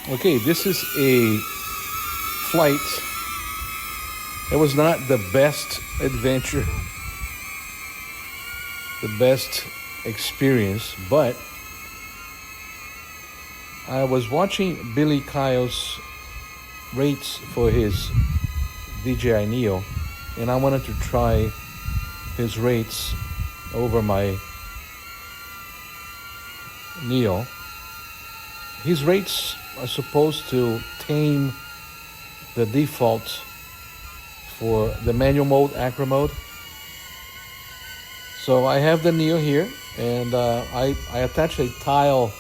Okay, this is a flight. It was not the best adventure, the best experience, but I was watching Billy Kyle's rates for his DJI Neo, and I wanted to try his rates over my Neo. His rates are supposed to tame the default for the manual mode, Acro mode. So I have the Neo here, and I attach a tile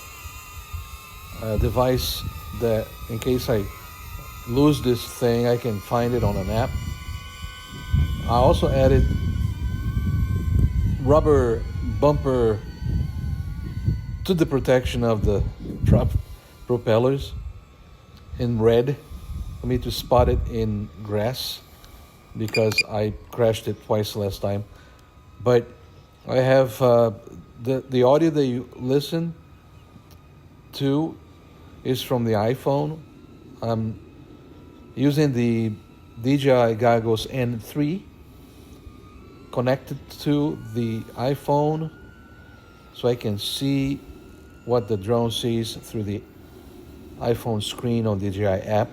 device that, in case I lose this thing, I can find it on an app. I also added rubber bumper to the protection of the propellers in red for me to spot it in grass, because I crashed it twice last time. But I have the audio that you listen to is from the iPhone. I'm using the DJI goggles N3 connected to the iPhone so I can see what the drone sees through the iPhone screen on DJI app.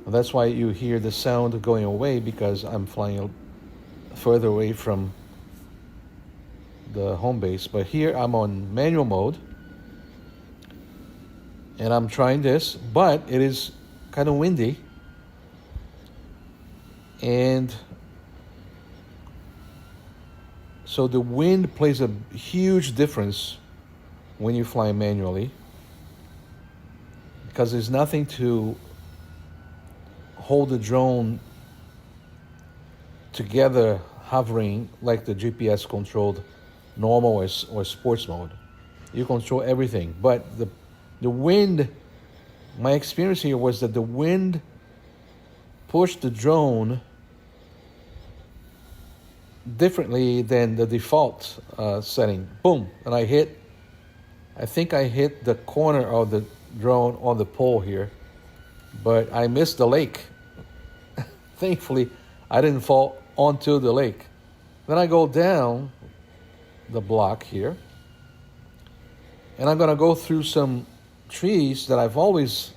And that's why you hear the sound going away, because I'm flying further away from the home base. But here I'm on manual mode, and I'm trying this, but it is kind of windy, and so the wind plays a huge difference when you fly manually, because there's nothing to hold the drone together hovering like the GPS controlled normal or sports mode. You control everything, but the wind, my experience here was that the wind pushed the drone differently than the default setting. Boom, and I think I hit the corner of the drone on the pole here, but I missed the lake. Thankfully, I didn't fall onto the lake. Then I go down the block here, and I'm gonna go through some trees that I've always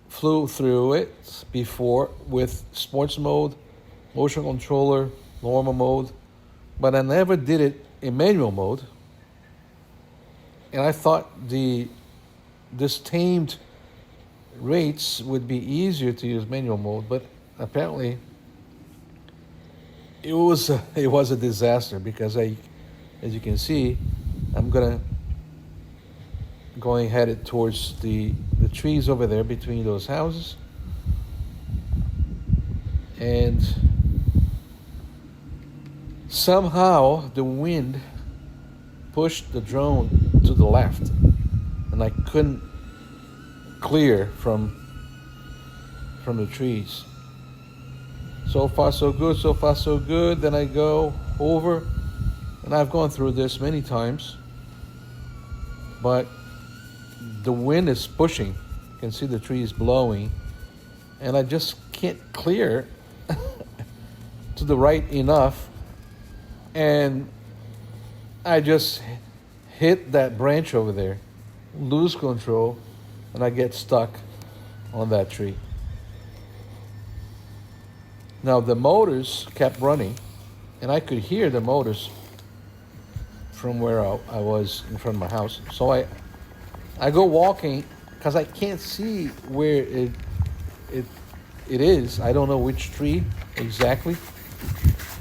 flew through it before with sports mode, motion controller, normal mode, but I never did it in manual mode. And I thought this tamed rates would be easier to use manual mode, but apparently it was a disaster, because as you can see, I'm going headed towards the trees over there between those houses, and somehow the wind pushed the drone to the left, and I couldn't clear from the trees. So far so good. Then I go over, and I've gone through this many times, but the wind is pushing. You can see the trees blowing, and I just can't clear to the right enough, and I just hit that branch over there, lose control, and I get stuck on that tree. Now the motors kept running, and I could hear the motors from where I was in front of my house. So I go walking, because I can't see where it is. I don't know which tree exactly.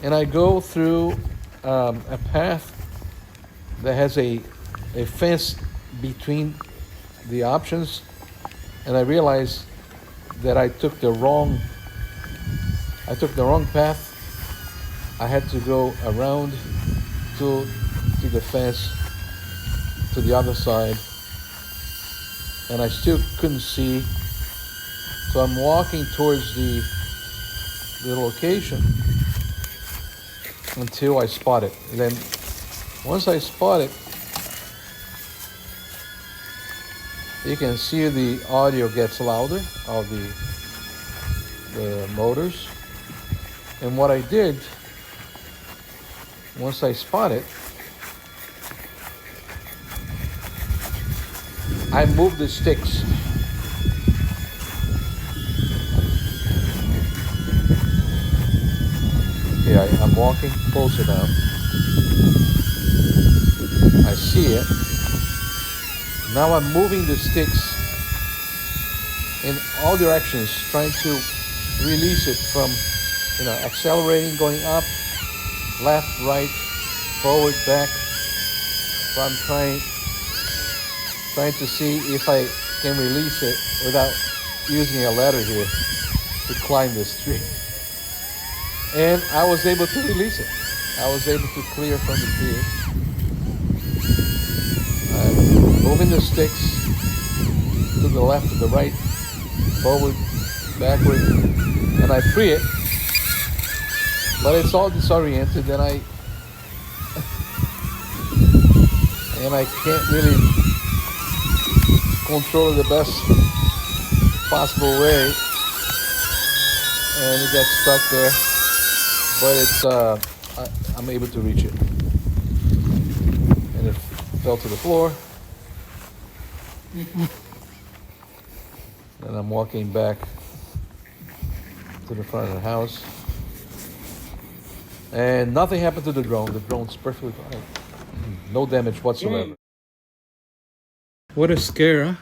And I go through a path that has a fence between the options, and I realized that I took the wrong path. I had to go around to the fence to the other side, and I still couldn't see. So I'm walking towards the location until I spot it. And then once I spot it, You can see the audio gets louder of the motors. And what I did, once I spot it, I moved the sticks. Okay, I'm walking closer now. I see it. Now I'm moving the sticks in all directions, trying to release it from, accelerating, going up, left, right, forward, back. So I'm trying to see if I can release it without using a ladder here to climb this tree. And I was able to release it. I was able to clear from the tree. I'm moving the sticks to the left, to the right, forward, backward, and I free it. But it's all disoriented, and I can't really control it the best possible way, and it gets stuck there. But I'm able to reach it, and it fell to the floor. And I'm walking back to the front of the house, and nothing happened to the drone. The drone's perfectly fine. No damage whatsoever. What a scare, huh?